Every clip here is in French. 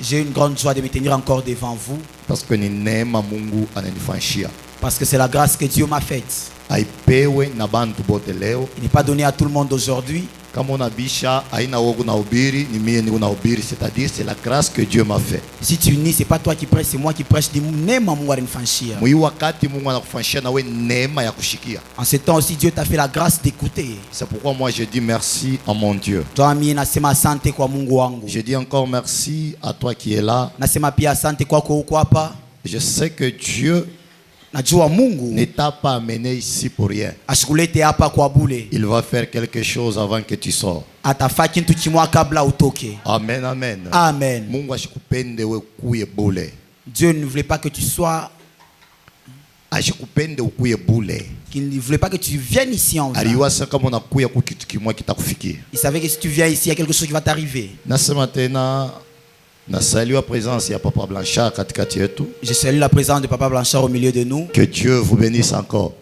J'ai une grande joie de me tenir encore devant vous. Parce que c'est la grâce que Dieu m'a faite. Il n'est pas donné à tout le monde aujourd'hui. C'est la grâce que Dieu m'a fait. Si tu nie, c'est pas toi qui prêches, c'est moi qui prêche. En ce temps aussi, Dieu t'a fait la grâce d'écouter. C'est pourquoi moi je dis merci à mon Dieu. Je dis encore merci à toi qui es là. Je sais que Dieu ne t'a pas amené ici pour rien. Il va faire quelque chose avant que tu sors. Amen, amen. Amen. Dieu ne voulait pas que tu sois. Qu'il ne voulait pas que tu viennes ici en vain. Il savait que si tu viens ici, il y a quelque chose qui va t'arriver. Je salue la présence de Papa Blanchard. Je salue la présence de Papa Blanchard au milieu de nous. Que Dieu vous bénisse encore.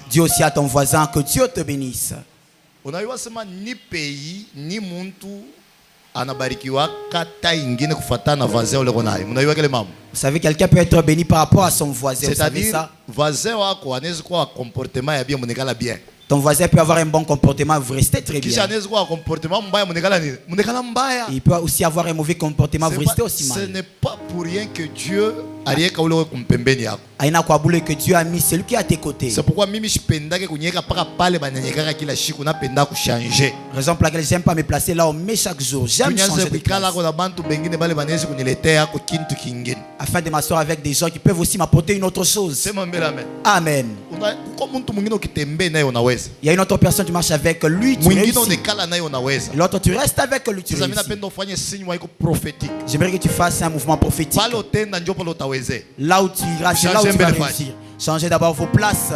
Dis aussi à ton voisin que Dieu te bénisse. Ni pays, ni muntu. Vous savez, quelqu'un peut être béni par rapport à son voisin. C'est-à-dire, voisin bien. Ton voisin peut avoir un bon comportement, vous restez très bien. Il peut aussi avoir un mauvais comportement, vous restez aussi mal. Ce n'est pas pour rien que Dieu a que Dieu a mis celui qui est à tes côtés. C'est pourquoi raison pour laquelle j'aime pas me placer là où on met chaque jour. J'aime changer de place. Afin de m'asseoir avec des gens qui peuvent aussi m'apporter une autre chose. Amen. Il y a une autre personne, tu marches avec lui, tu réussis. L'autre, tu restes avec lui, tu réussis. J'aimerais que tu fasses un mouvement prophétique. Là où tu iras, c'est là où tu vas réussir. Changez d'abord vos places.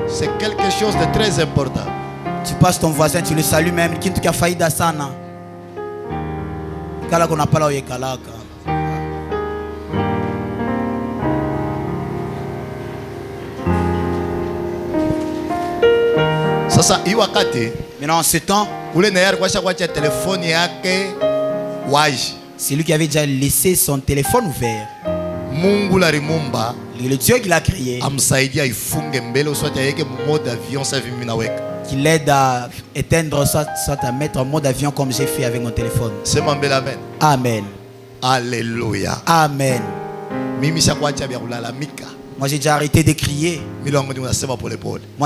C'est quelque chose de très important. Tu passes ton voisin, tu le salues même. Kintu kia faida sana. Kala kona pala oyekalaka. Sasa hii wakati maintenant en ce temps ule nayari kwa téléphone yake waji. C'est lui qui avait déjà laissé son téléphone ouvert. Mungu la rimumba. Le Dieu qui l'a créé. Amsaidia ifunge mbele soit yake mode avion sa vimi naweka. Qui l'aide à éteindre soit à mettre en mode avion comme j'ai fait avec mon téléphone. C'est mon bel amen. Amen. Alléluia. Amen. Mimi shakwacha bya kulalamika. Moi j'ai déjà arrêté de crier. Moi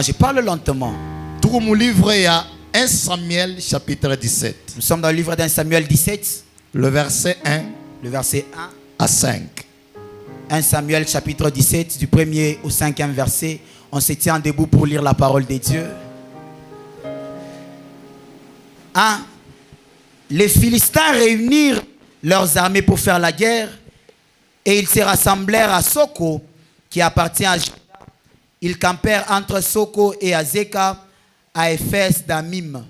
je parle lentement. Tout mon livre il y a 1 Samuel chapitre 17. Nous sommes dans le livre d'1 Samuel 17. Le verset 1. Le verset 1 à 5. 1 Samuel chapitre 17 du 1er au 5e verset. On se tient debout pour lire la parole de Dieu. 1. Les Philistins réunirent leurs armées pour faire la guerre et ils se rassemblèrent à Soko qui appartient à Juda. Ils campèrent entre Soko et Azeka à Éphès d'Amim.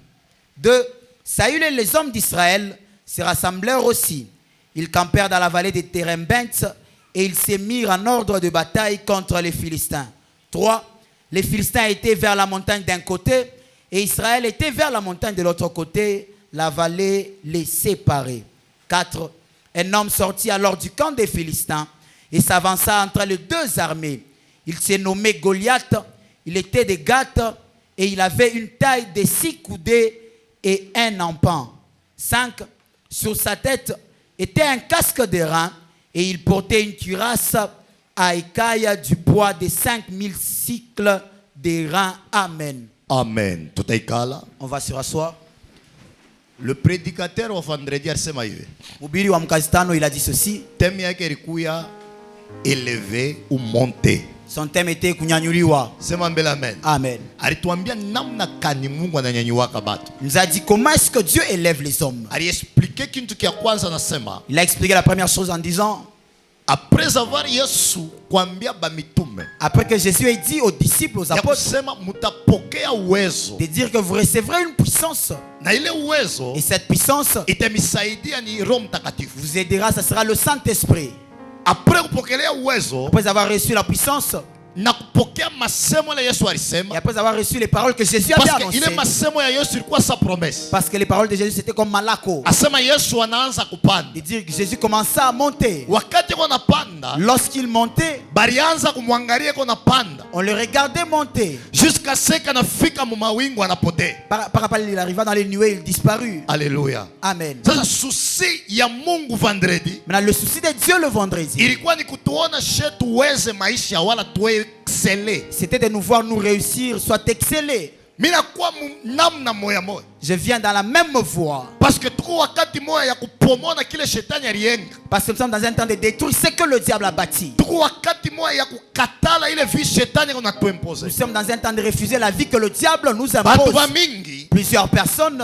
2. Saül et les hommes d'Israël se rassemblèrent aussi. Ils campèrent dans la vallée de Térémbenthe et ils se mirent en ordre de bataille contre les Philistins. 3. Les Philistins étaient vers la montagne d'un côté et Israël était vers la montagne de l'autre côté. La vallée les séparait. 4. Un homme sortit alors du camp des Philistins et s'avança entre les deux armées. Il s'est nommé Goliath. Il était de Gath et il avait une taille de 6 coudées et un empan. 5. Sur sa tête était un casque de rein et il portait une cuirasse à écailles du poids de 5000 cycles de rein. Amen. Amen. On va se rasseoir. Le prédicateur au vendredi à Semaïve. Mubiri wa mkazitano il a dit ceci. Thème yake ilikuwa élevé ou monter. Son thème était kunyanyuliwa. Sema mbele amen. Amen. Alituambia namna kani Mungu ananyanyuaka batu. Il nous a dit comment est-ce que Dieu élève les hommes. Ali expliquer kintu kia kwanza nasema. Il a expliqué la première chose en disant Après avoir Yesu kuambia ba mitume, après que Jésus ait dit aux disciples, aux apôtres, de dire que vous recevrez une puissance. Et cette puissance vous aidera, ça sera le Saint-Esprit. Après avoir reçu la puissance, et après avoir reçu les paroles que Jésus avait annoncées, parce que les paroles de Jésus c'était comme Malako, de dire que Jésus commençait à monter. Lorsqu'il montait, on le regardait monter jusqu'à ce qu'il arriva dans les nuées, il disparut. Alléluia. Amen. Maintenant, le souci de Dieu le vendredi, c'était de nous voir nous réussir, soit exceller. Je viens dans la même voie. Parce que nous sommes dans un temps de détruire ce que le diable a bâti. Nous sommes dans un temps de refuser la vie que le diable nous impose. Plusieurs personnes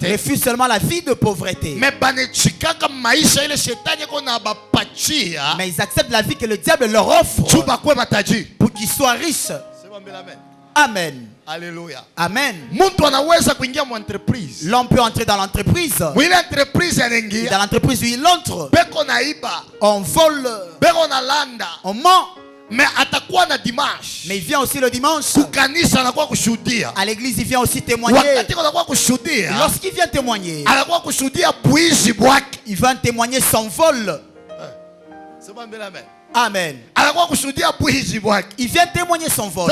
refusent seulement la vie de pauvreté. Mais ils acceptent la vie que le diable leur offre pour qu'ils soient riches. Amen. Alléluia. Amen. L'homme peut entrer dans l'entreprise. Dans l'entreprise où il entre, on vole, on ment. Mais il vient aussi le dimanche. À l'église, il vient aussi témoigner. Lorsqu'il vient témoigner, il va témoigner son vol. Amen. Il vient témoigner son vol.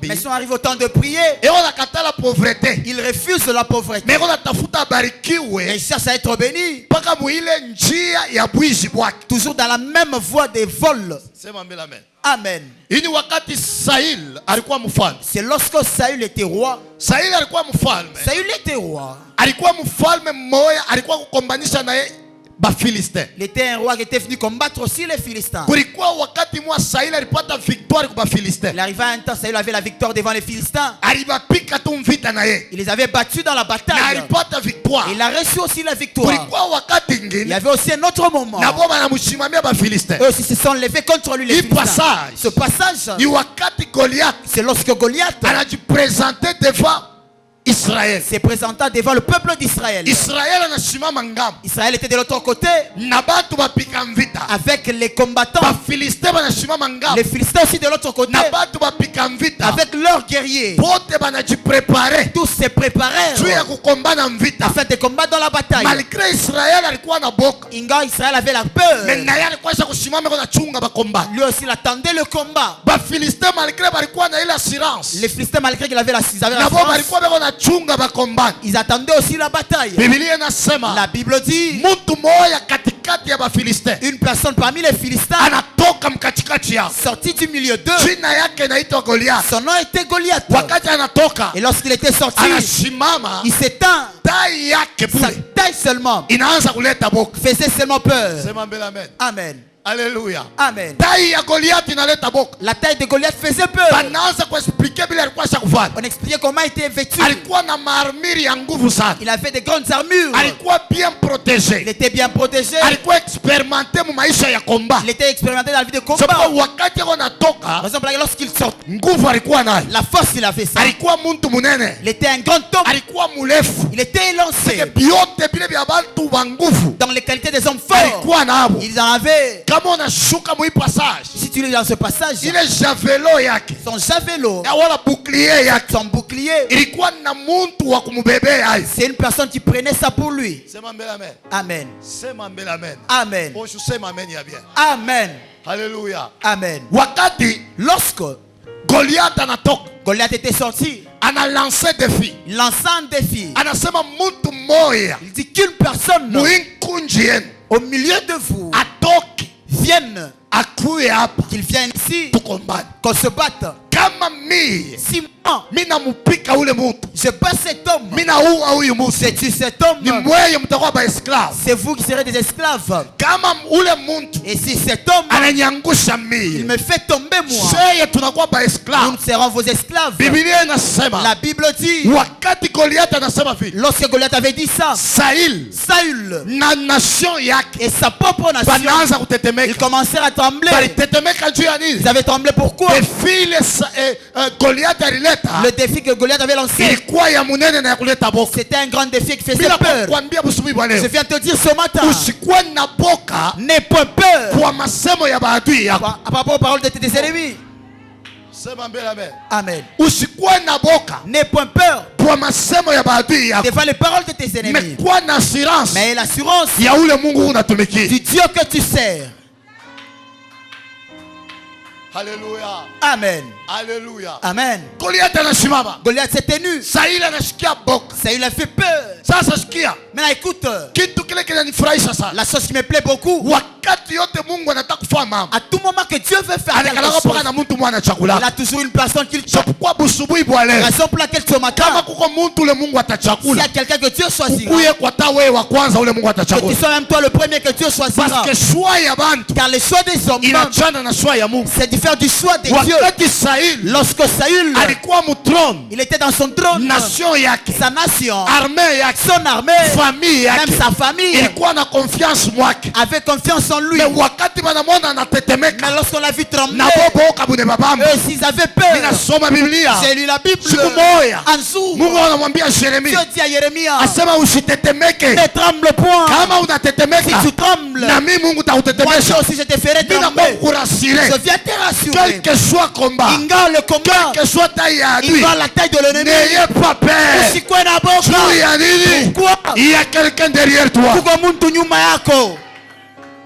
Mais si on arrive au temps de prier, il refuse la pauvreté. Mais il cherche à être béni. Toujours dans la même voie des vols. Amen. C'est lorsque Saül était roi. Saül était roi. Il était un roi qui était venu combattre aussi les Philistins. Il arriva un temps, Saül avait la victoire devant les Philistins. Il les avait battus dans la bataille. Il a reçu aussi la victoire. Il y avait aussi un autre moment. Eux aussi se sont levés contre lui, les Philistins. Ce passage, c'est lorsque Goliath a dû présenter devant Israël s'est présenté devant le peuple d'Israël. Israël était de l'autre côté avec les combattants. Les Philistins aussi de l'autre côté avec leurs guerriers. Tous se préparèrent afin de combattre dans la bataille. Malgré Israël avait la peur. Lui aussi il attendait le combat. Les Philistins malgré qu'ils avaient l'assurance, ils attendaient aussi la bataille. La Bible dit une personne parmi les Philistins sorti du milieu d'eux. Son nom était Goliath. Et lorsqu'il était sorti, il s'éteint. Sa taille seulement faisait seulement peur. Amen. Alléluia. Amen. La taille de Goliath faisait peur. On expliquait comment il était vêtu. Il avait des grandes armures. Il était bien protégé. Il était expérimenté dans la vie de combat. Par exemple, lorsqu'il sort, la force il avait ça. Il était un grand homme. Il était élancé. Dans les qualités des hommes forts, ils en avaient. Si tu lis dans ce passage, son javelot, son bouclier, c'est une personne qui prenait ça pour lui. Amen. Amen. Amen. Alléluia. Amen. Lorsque Goliath était sorti, il lança un défi. Il dit qu'une personne au milieu de vous vienne, qu'il vienne ici, qu'on se batte. Si moi comment je bats cet homme, je tue cet homme, c'est vous qui serez des esclaves. Et si cet homme il me fait tomber moi, nous serons vos esclaves. La Bible dit, lorsque Goliath avait dit ça, Saül et sa propre nation, ils commencèrent à trembler. Ils avaient tremblé pourquoi? Le défi que Goliath avait lancé, c'était un grand défi qui faisait peur. Je viens te dire ce matin, n'aie pas peur par rapport aux paroles de tes ennemis. Amen. N'aie point peur devant les paroles de tes ennemis, mais l'assurance du Dieu que tu sers. Alléluia. Amen. Alléluia. Amen. Goliath s'est tenu. Saül a fait peur. Maintenant écoute, la chose qui me plaît beaucoup, à tout moment que Dieu veut faire quelque chose, il a toujours une personne qu'il chope. La raison pour laquelle ce matin, s'il y a quelqu'un que Dieu choisira, que tu sois même toi le premier que Dieu choisira. Car le choix des hommes, c'est différent du choix des dieux. Lorsque Saül, il était dans son trône, sa nation, son armée, même sa famille, avait confiance en lui. Mais lorsqu'on l'a vu trembler, eux s'ils avaient peur, j'ai lu la Bible. En dessous, Dieu dit à Jérémie, ne tremble point. Si tu trembles, moi aussi je te ferai trembler. Je viens te rassurer. Quel que soit le combat, le combat, quelle que soit la taille de l'ennemi, n'ayez pas peur. Pourquoi? Il y a quelqu'un derrière toi.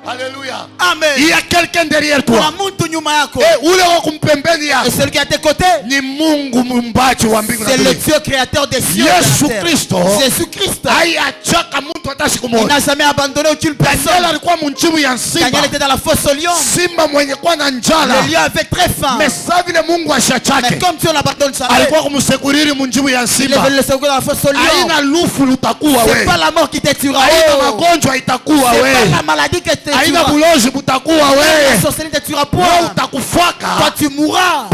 Alléluia. Amen. Il y a quelqu'un derrière toi. Et celui qui est à tes côtés, c'est le Dieu créateur des cieux. Jésus-Christ. Il n'a jamais abandonné aucune personne. Daniel était dans la fosse au lion. Le lion avait très faim. Mais comme Dieu l'abandonne sa mère, il est venu le secourir dans la fosse au lion. C'est pas la mort qui te tuera. C'est pas la maladie qui te tuera. La sorcellerie ne te tuera point. Toi tu mourras.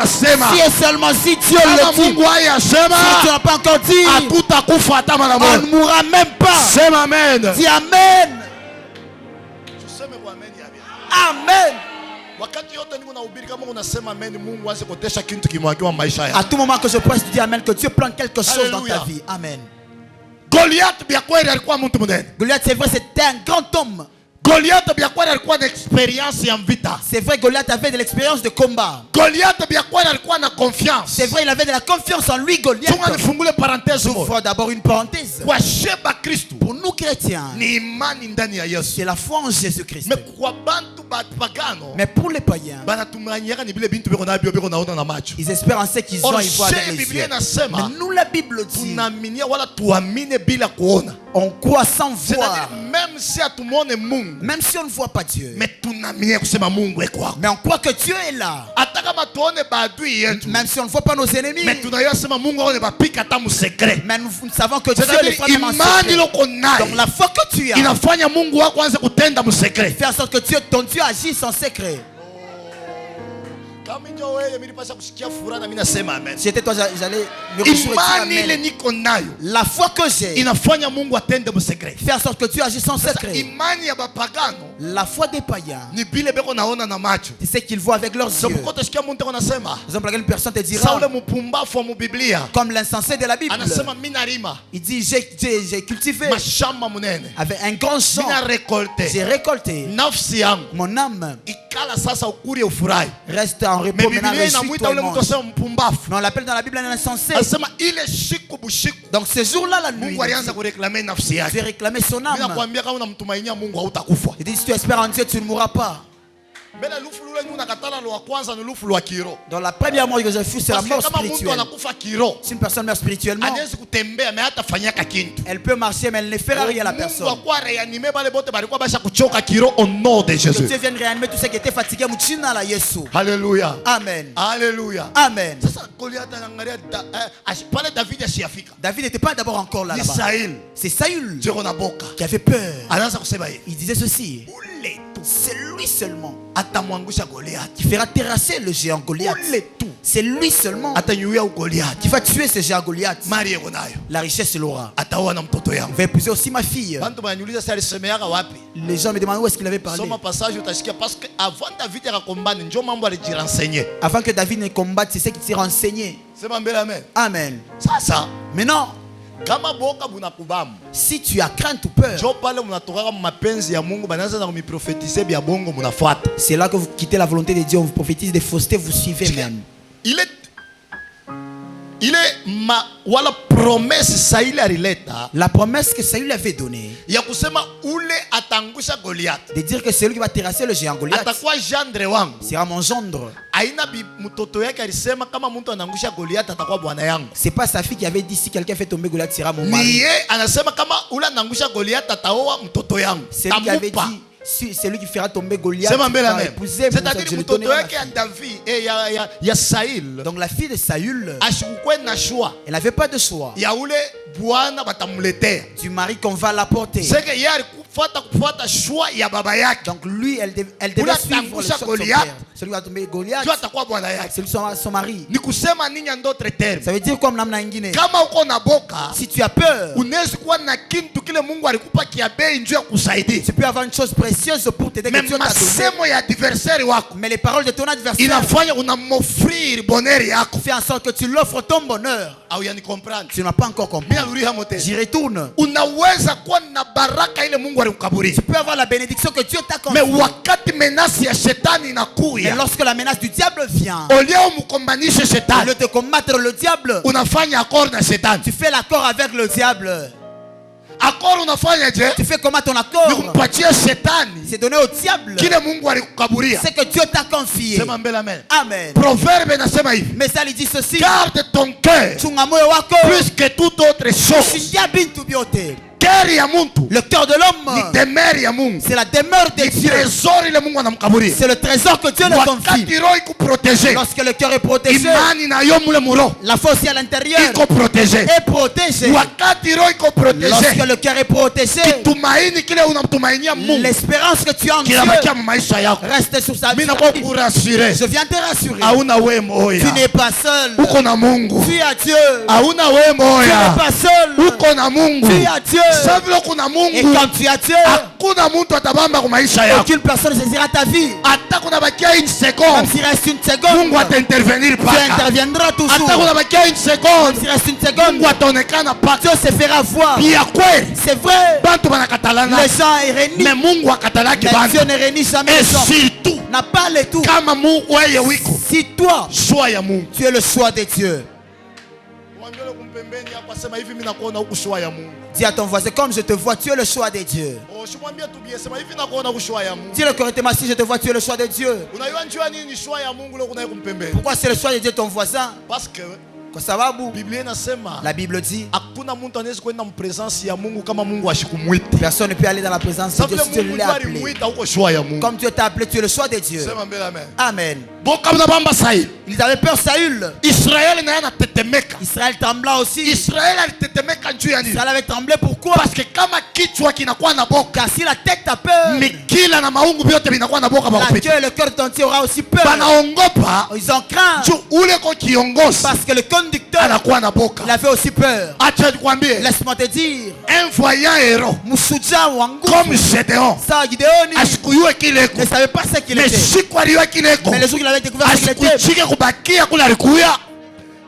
Si et seulement si Dieu le dit. Si tu n'as pas encore dit, on ne mourra même pas. Dis Amen. Amen. À tout moment que je prêche, tu dis Amen, que Dieu plante quelque chose dans ta vie. Amen. Goliath, c'est vrai, c'était un grand homme. C'est vrai, Goliath avait de l'expérience de combat. C'est vrai, il avait de la confiance en lui, Goliath. J'ouvre d'abord une parenthèse. Pour nous chrétiens, c'est la foi en Jésus-Christ. Mais pour les païens, ils espèrent en ce qu'ils ont, ils voient avec les yeux. Mais nous, la Bible dit, on croit sans voir. Même si on ne voit pas Dieu, mais on croit que Dieu est là. Même si on ne voit pas nos ennemis, mais nous savons que Dieu les fait en secret. Donc la foi que tu as fait en sorte que ton Dieu agisse en secret. Si j'étais toi, j'allais me réjouir. La foi que j'ai fait en sorte que Dieu agisse en secret. La foi des païens, c'est ce qu'ils voient avec leurs yeux. Par exemple, une personne te dira, comme l'insensé de la Bible, il dit, j'ai cultivé avec un grand champ, j'ai récolté, mon âme reste en repos. Maintenant, réjouis-toi, mais on l'appelle dans la Bible un insensé. Donc ce jour-là, la nuit, j'ai réclamé son âme. Il dit, si tu espères en Dieu, tu ne mourras pas. Dans la première mort que j'ai fui, c'est la mort spirituelle. Si une personne meurt spirituellement, elle peut marcher, mais elle ne fera rien à la personne. Que Dieu vienne réanimer tous ceux qui étaient fatigués. Alléluia. Amen. Alléluia. Amen. David n'était pas d'abord encore là. C'est Saül qui avait peur. Il disait ceci: c'est lui seulement qui fera terrasser le géant Goliath. C'est lui seulement qui va tuer ce géant Goliath. La richesse l'aura. Il va épouser aussi ma fille. Les gens me demandent où est-ce qu'il avait parlé. Avant que David ne combatte, c'est ce qui s'est renseigné. Amen. Mais non. Si tu as crainte ou peur, c'est là que vous quittez la volonté de Dieu, on vous prophétise des faussetés, vous suivez même. Wala promesse Saül alileta, la promesse que Saül avait donnée ya kusema ule atangusha Goliath, de dire que celui qui va terrasser le géant Goliath atakuwa gendre wangu, sera mon gendre. Aina mtoto yake alisema kama mtu anangusha Goliath atakuwa bwana yangu. C'est pas sa fille qui avait dit si quelqu'un fait tomber Goliath sera mon mari. Niye anasema kama ule anangusha Goliath ataoa mtoto yangu. C'est lui qui avait dit c'est lui qui fera tomber Goliath. C'est-à-dire mtoto yake ya David et ya Saül. Donc la fille de Saül, elle n'avait pas de choix. Ya ule bwana batamuletea, du mari qu'on va l'apporter. C'est que yari kufuata choix ya baba yake. Donc lui elle devait suivre le choix de son père. Celui qui va tomber Goliath, c'est son mari. Ni kusema nini en d'autres termes? Ça veut dire comme namna ingine, kama uko na boka, si tu as peur, unaweza kuwa na kintu kile Mungu alikupa kia bei njoo kusaidia. Tu peux avoir une chose précieuse pour t'aider que Dieu t'a donné. Mais les paroles de ton adversaire inafanya unamofrir bonheur yako. Fais en sorte que tu l'offres ton bonheur. Tu n'as pas encore compris. J'y retourne. Unaweza kuwa na baraka ile Mungu alikukaburia. Tu peux avoir la bénédiction que Dieu t'a confiée. Mais wakati menace ya shetani inakuya, et lorsque la menace du diable vient, au lieu umkombanishe shetani, au lieu de combattre le diable, unafanya accord na shetani. Tu fais l'accord avec le diable. Accord unafanya je? Tu fais comment ton accord? Nikupatia shetani, c'est donné au diable kile Mungu alikukaburia. C'est que Dieu t'a confié. Sema mbele amen. Amen. Proverbe nasema hivi. Mais ça lui dit ceci: garde ton cœur plus que toute autre chose. Le cœur de l'homme, c'est la demeure de Dieu. C'est le trésor que Dieu le confie. Lorsque le cœur est protégé, la foi aussi à l'intérieur est protégée. Lorsque le cœur est protégé, l'espérance que tu as en Dieu reste sur sa vie. Je viens te rassurer. Tu n'es pas seul. Tu as Dieu. Tu n'es pas seul. Tu as Dieu. Et quand tu as Dieu, aucune personne ne saisira ta vie. Même s'il reste une seconde, Dieu interviendra toujours. Même s'il reste une seconde, Dieu se fera voir. C'est vrai. Les gens réunissent, mais Dieu ne réunit jamais les gens. N'a pas les tout. Si toi, tu es le choix de Dieu, dis à ton voisin, comme je te vois, tu es le choix de Dieu. Dis-le correctement, si je te vois, tu es le choix de Dieu. Pourquoi c'est le choix de Dieu ton voisin? Parce que la Bible dit personne ne peut aller dans la présence de Dieu si Dieu l'a appelé. Comme Dieu t'a appelé, tu es le choix de Dieu. Amen. Ils avaient peur Saül. Israël trembla aussi. Israël avait tremblé. Pourquoi? Parce que car si la tête a peur, la queue et le cœur entier aura aussi peur. Ils ont craint. Parce que le conducteur, il avait aussi peur. Laisse-moi te dire, un voyant héros comme Gédéon ne savait pas ce qu'il était. Mais le jour qu'il avait découvert ce qu'il était,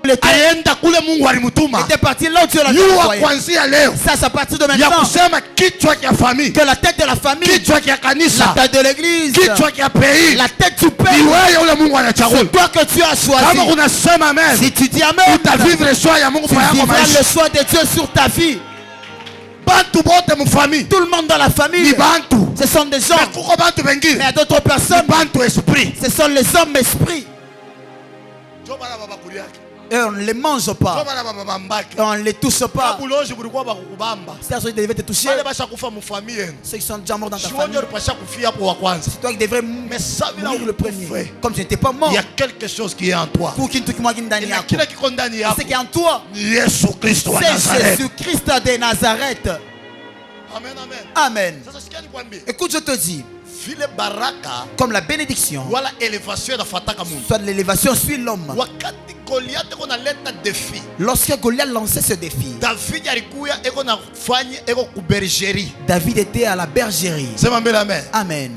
il était parti là où Dieu l'avait envoyé. Ça, c'est à partir de maintenant que la tête de la famille, la tête de l'église, la tête du père, c'est toi que tu as choisi. Si tu dis amen, tu vivras le choix de Dieu sur ta vie. Tout le monde dans la famille, ce sont des hommes. Mais il y a d'autres personnes, ce sont les hommes esprits. Et on ne les mange pas. Et on ne les touche pas. C'est-à-dire qu'ils devaient te toucher. Ceux qui sont déjà morts dans ta famille, c'est toi qui devrais mourir le premier. Comme tu n'étais pas mort. Il y a quelque chose qui est en toi. C'est ce qui est en toi. C'est Jésus-Christ de Nazareth. Amen, amen. Amen. Écoute, je te dis, comme la bénédiction, soit l'élévation suit l'homme. Lorsque Goliath lançait ce défi, David était à la bergerie. Amen.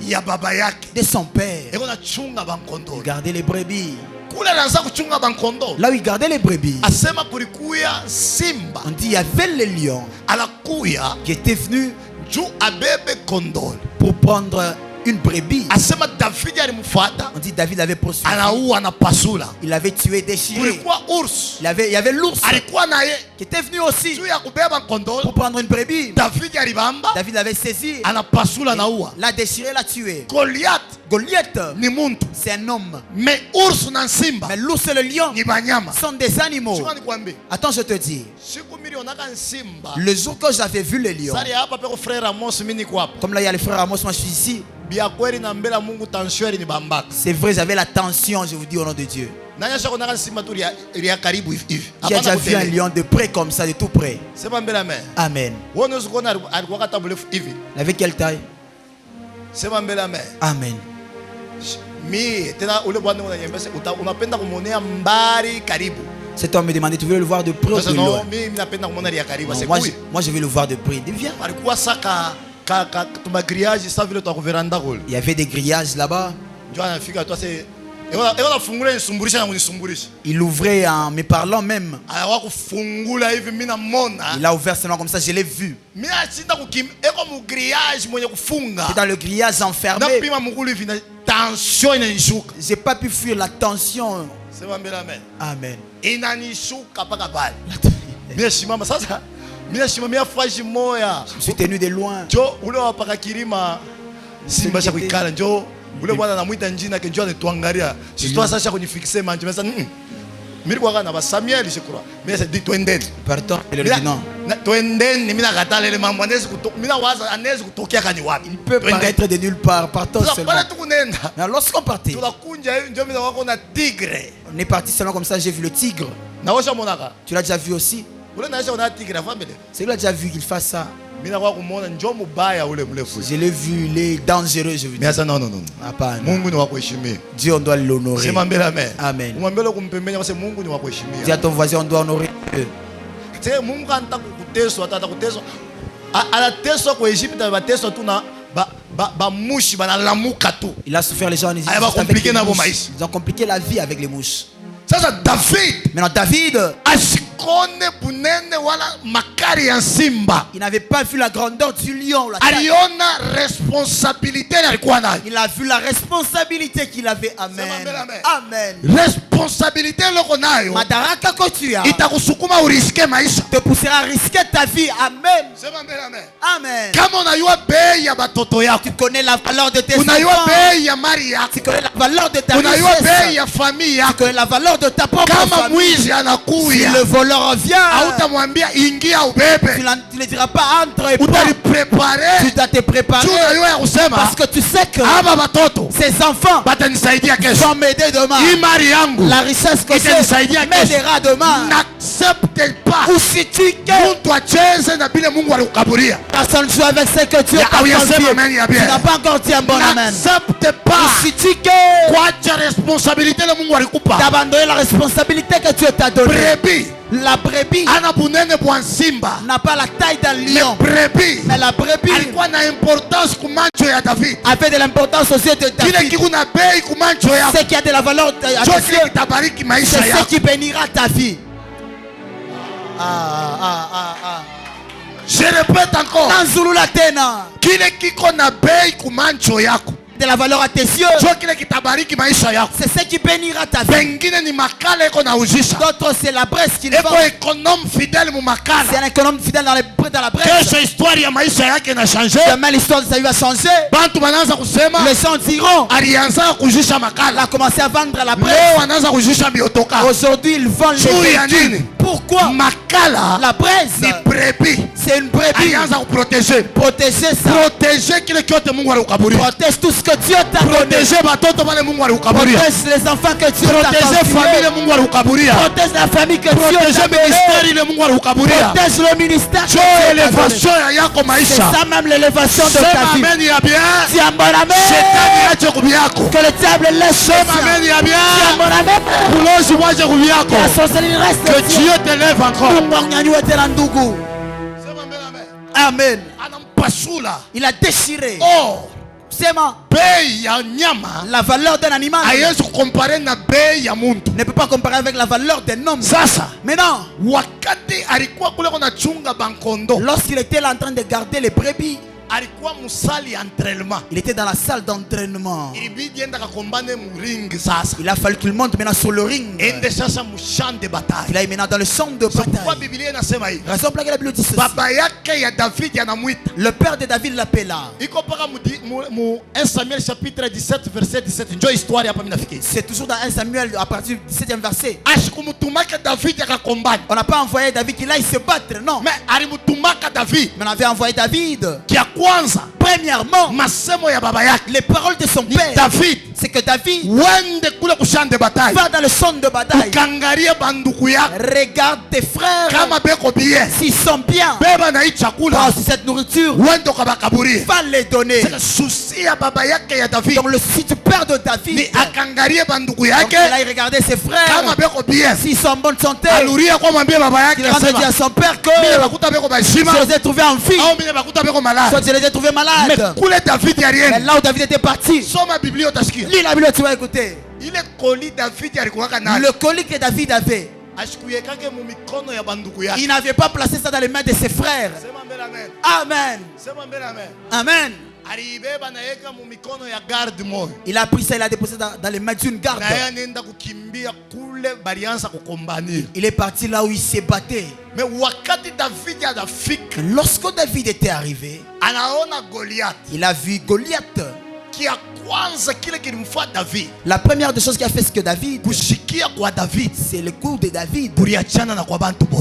De son père. Il gardait les brebis. Là où il gardait les brebis, on dit il y avait le lion qui était venu pour prendre une brebis. On dit David avait poursuivi. Il avait tué, déchiré. Il y avait l'ours qui était venu aussi pour prendre une brebis. David l'avait saisi, l'a déchiré, l'a tué. Goliath, c'est un homme. Mais l'ours et le lion sont des animaux. Attends, je te dis, le jour que j'avais vu le lion, comme là il y a le frère Amos, moi je suis ici. C'est vrai, j'avais la tension, je vous dis au nom de Dieu. Qui a déjà vu un lion de près comme ça, de tout près? Amen. Il avait quelle taille? Amen. Cet homme me demandait, tu veux le voir de près ou de loin? Moi je veux le voir de près. Il dit, viens. Il y avait des grillages là-bas. Il ouvrait en me parlant même. Il a ouvert seulement comme ça, je l'ai vu. C'est dans le grillage enfermé. J'ai pas pu fuir la tension. Amen. Je me suis tenu de loin. Pardon, il lui dit non. Il peut paraître de nulle part. Partons seulement. Mais lorsqu'on partait, on est parti seulement comme ça. J'ai vu le tigre. Tu l'as déjà vu aussi? C'est lui a déjà vu qu'il fasse ça. Je l'ai vu, il est dangereux, je veux dire. Non. Dieu, on doit l'honorer. Amen. Dis à ton voisin, on doit honorer Dieu. Il a souffert, les gens en Égypte. Ils ont compliqué la vie avec les mouches. Maintenant David, il n'avait pas vu la grandeur du lion. Il a vu la responsabilité qu'il avait. Amen. Amen. Responsabilité madaraka que tu as te poussera à risquer ta vie. Amen. Amen. Tu connais la valeur de tes enfants. Tu connais la valeur de ta richesse. Tu connais la valeur de ta propre famille. Si le voleur vient, tu ne diras pas entre et prends. Tu dois te préparer parce que tu sais que ces enfants vont m'aider demain. La richesse que j'ai m'aidera demain. N'accepte pas. Ou si tu personne joue avec ce que Dieu t'a confié. Tu n'as pas encore dit un bon amen. N'accepte pas. Ou si tu d'abandonner la responsabilité que Dieu t'a donnée. La brebis n'a pas la taille d'un lion. Mais la brebis avait de l'importance aux yeux de David. Ce qui a de la valeur à tes yeux, c'est ce qui bénira ta vie. Je répète encore. de la valeur à tes yeux. C'est ce qui bénira ta vie. D'autres, c'est la braise qu'il vend. C'est un économe fidèle dans la braise. Demain, l'histoire de sa vie va changer. Les gens diront, il a commencé à vendre la braise. Aujourd'hui, il vend les véhicules. Pourquoi? La braise, c'est une brebis. Protéger ça. Protège tout ce que Dieu t'a donné. Protège les enfants que Dieu t'a confiés. Protège la famille que Dieu t'a donnée. Protège le ministère que Dieu t'a donné. C'est ça même l'élévation de ta vie. Dis un bon amen. Que le diable laisse. Dis un bon amen. Que la sorcellerie reste. Que Dieu t'élève encore. Amen. Il a déchiré. Or, la valeur d'un animal ne peut pas comparer avec la valeur d'un homme. Mais non, lorsqu'il était là en train de garder les brebis, il était dans la salle d'entraînement. Il a fallu qu'il monte maintenant sur le ring. Il est maintenant dans le champ de bataille. Raison pour laquelle la Bible dit ceci. Le père de David l'appela. C'est toujours dans 1 Samuel à partir du 17e verset. On n'a pas envoyé David qu'il aille se battre, non. Mais on avait envoyé David. Premièrement, les paroles de son père, c'est que David va dans le champ de bataille. Regarde tes frères s'ils sont bien. Cette nourriture, va les donner. Donc le site du père de David, donc il a regardé ses frères s'ils sont en bonne santé. Il rentre dire à son père que je les ai trouvés en vie, soit je les ai trouvés malades. Mais là où David était parti, lis la Bible, tu vas écouter. Le colis que David avait, il n'avait pas placé ça dans les mains de ses frères. Amen. Amen. Il a pris ça, il a déposé dans les mains d'une garde. Il est parti là où il s'est battu. Mais lorsque David était arrivé, il a vu Goliath. La première des choses qui a fait ce que David, c'est le coup de David.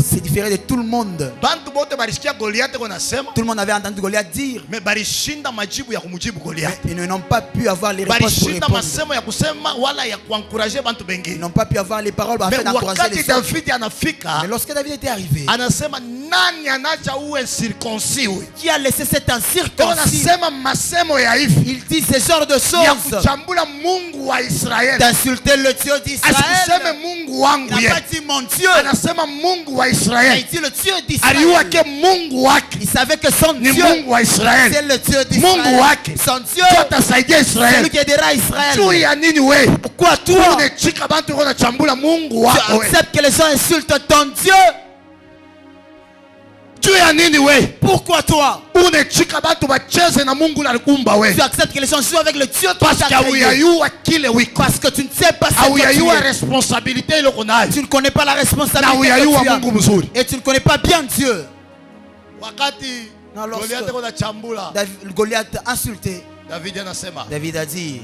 C'est différent de tout le monde. Tout le monde avait entendu Goliath dire, mais ils n'ont pas pu avoir les réponses pour répondre. Ils n'ont pas pu avoir les paroles pour encourager les autres. Mais lorsque David était arrivé, qui a laissé cet incirconcis? Il dit ce genre de choses, d'insulter le Dieu d'Israël. Il n'a pas dit mon Dieu, il dit le Dieu d'Israël. Il savait que son Dieu, c'est le Dieu d'Israël. Son Dieu, c'est lui qui aidera Israël. Pourquoi toi, tu acceptes que les gens insultent ton Dieu? Pourquoi toi, tu acceptes que les gens jouent avec le Dieu qui t'a créé? Parce que tu ne sais pas ce que tu ne connais pas la responsabilité que tu as. Et tu ne connais pas bien Dieu. Non, lorsque Goliath a insulté, David a dit,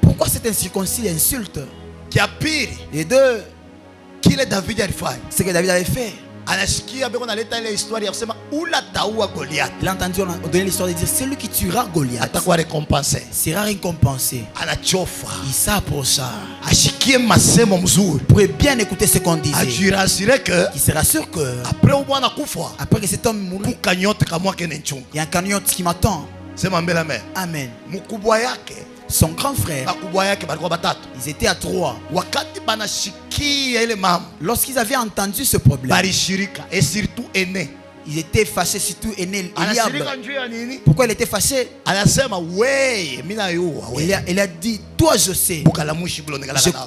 pourquoi cet incirconcis insulte? Et deux, ce que David avait fait, il a entendu donner l'histoire de dire, celui qui tuera Goliath sera récompensé. Il s'approcha pour bien écouter ce qu'on disait. Il sera sûr que après que cet homme mourut, il y a un cagnotte qui m'attend. Amen. Son grand frère, ils étaient à 3. Lorsqu'ils avaient entendu ce problème, et surtout aîné, ils étaient fâchés, surtout aîné Eliab. Pourquoi il était fâché? Il a dit, toi je sais,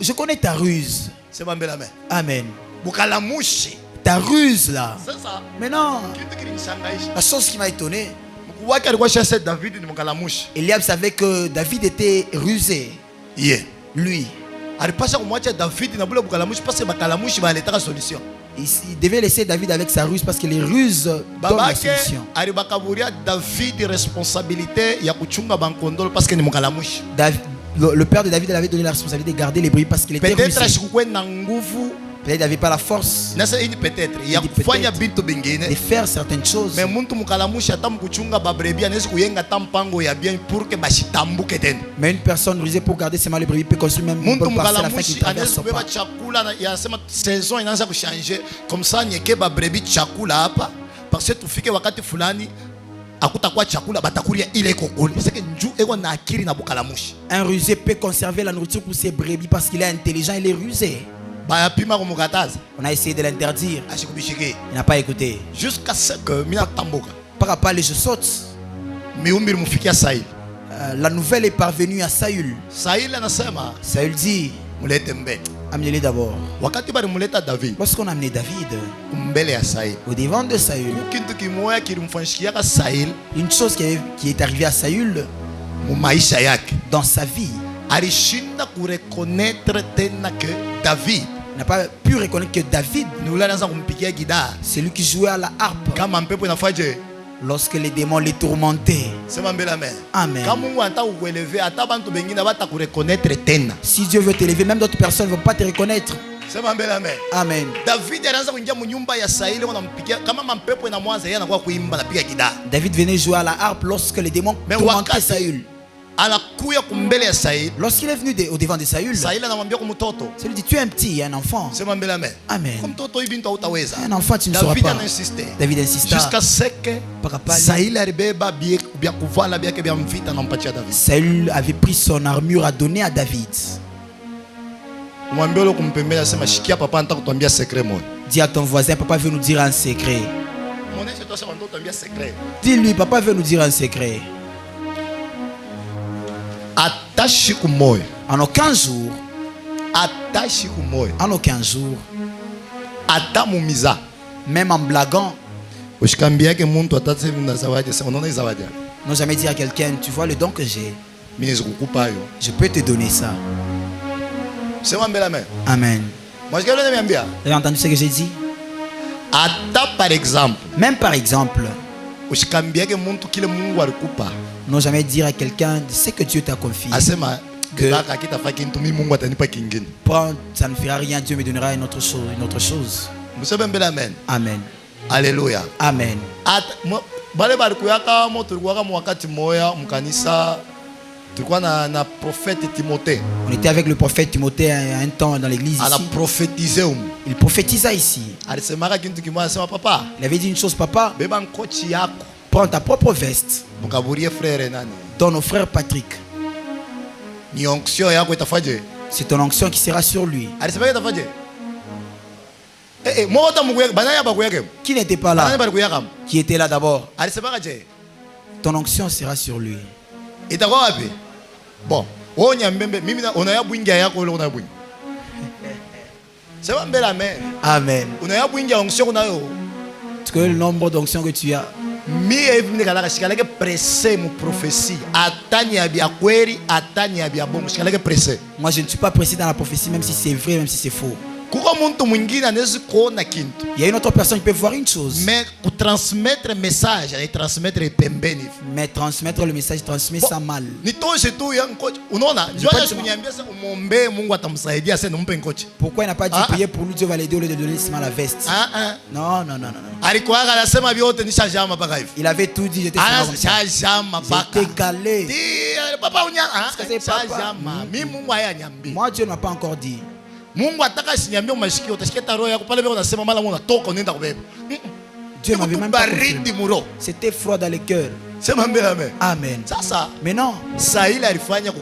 je connais ta ruse. Amen. Ta ruse là. Mais non, la chose qui m'a étonné, Eliab savait que David était rusé. Lui. Il devait laisser David avec sa ruse parce que les ruses donnent la solution. Le père de David avait donné la responsabilité de garder les brebis parce qu'il était rusé. Peut-être qu'il n'avait pas la force de faire certaines choses. Mais une personne rusée pour garder ses mâles brebis peut construire même une bonne parcelle afin qu'il traverse son pas. Un rusé peut conserver la nourriture pour ses brebis parce qu'il est intelligent, il est rusé. On a essayé de l'interdire. Il n'a pas écouté. Jusqu'à ce que par rapport, je saute. La nouvelle est parvenue à Saül. Saül dit, amenez-les d'abord. Lorsqu'on a amené David au devant de Saül, une chose qui est arrivée à Saül dans sa vie, n'a pas pu reconnaître que David, c'est lui qui jouait à la harpe lorsque les démons les tourmentaient. Amen. Si Dieu veut t'élever, même d'autres personnes ne vont pas te reconnaître. Amen. David venait jouer à la harpe lorsque les démons tourmentaient Saül. Lorsqu'il est venu au devant de Saül, Saül lui dit, tu es un petit, un enfant. Amen. Un enfant, tu ne sauras pas. David insista. Jusqu'à ce que Saül avait pris son armure à donner à David. Dis à ton voisin, papa veut nous dire un secret. Dis-lui, papa veut nous dire un secret. En aucun jour, même en blaguant, n'ont jamais dit à quelqu'un, tu vois le don que j'ai, je peux te donner ça. Amen. Vous avez entendu ce que j'ai dit? Même par exemple, n'ont jamais dit à quelqu'un ce que Dieu t'a confié. Que prends, ça ne fera rien, Dieu me donnera une autre chose. Amen. Alléluia. Amen. On était avec le prophète Timothée à un temps dans l'église ici. Il prophétisa ici. Il avait dit une chose, papa. Prends ta propre veste. Donne au frère Patrick. C'est ton onction qui sera sur lui. Qui n'était pas là? Qui était là d'abord? Ton onction sera sur lui. Bon. Amen. Est-ce que le nombre d'onctions que tu as? Moi je ne suis pas pressé dans la prophétie, même si c'est vrai, même si c'est faux. Il y a une autre personne qui peut voir une chose. Mais transmettre le message, mais transmettre le message, transmet ça mal. Pourquoi il n'a pas dit prier pour lui, Dieu va l'aider au lieu de donner seulement la veste? Non. Il avait tout dit, j'étais calé. Moi Dieu ne m'a pas encore dit. Dieu m'avait même pas confirmé. C'était froid dans les cœurs. Amen. Mais non. Saül avait manqué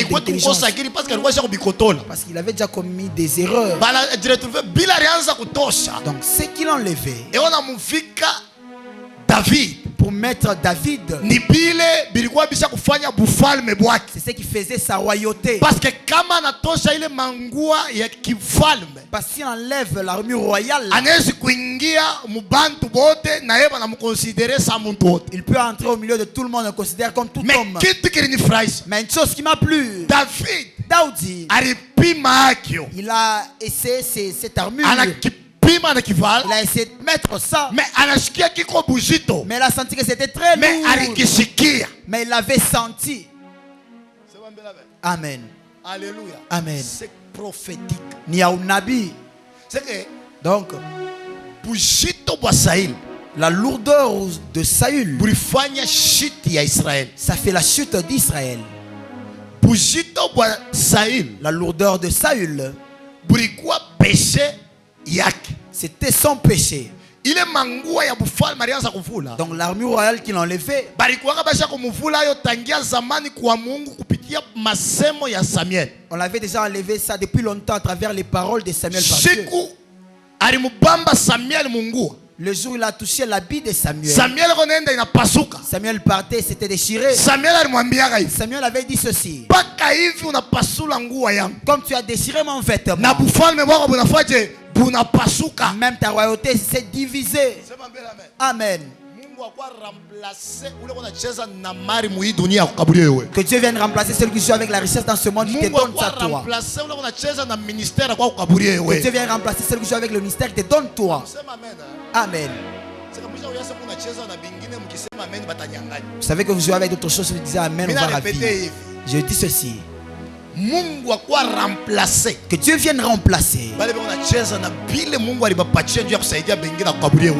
d'intelligence. Parce qu'il avait déjà commis des erreurs. Donc ce qu'il enlevait David, pour mettre David, c'est ce qui faisait sa royauté. Parce que kama natosha ile mangua ya kifalme, Parce qu'il enlève l'armure royale, il peut entrer au milieu de tout le monde et considère comme tout homme. Mais une chose qui m'a plu, Daoudi, il a essayé cette armure. Il a essayé de mettre ça. Mais il a senti que c'était très lourd. Mais il l'avait senti. Amen. Alléluia. Amen. C'est prophétique. Donc, la lourdeur de Saül, ça fait la chute d'Israël. La lourdeur de Saül, c'était son péché. Donc l'armure royale qu'il enlevait, on l'avait déjà enlevé ça depuis longtemps à travers les paroles de Samuel par Dieu. Le jour où il a touché l'habit de Samuel, Samuel partait, c'était déchiré. Samuel avait dit ceci: comme tu as déchiré mon vêtement, même ta royauté s'est divisée. Amen. Que Dieu vienne remplacer celui qui joue avec la richesse dans ce monde qui te donne ça toi. Que Dieu vienne remplacer celui qui joue avec le ministère qui te donne toi. Amen. Vous savez que vous jouez avec d'autres choses, vous disiez Amen, on va ravir. Je dis ceci: que Dieu vienne remplacer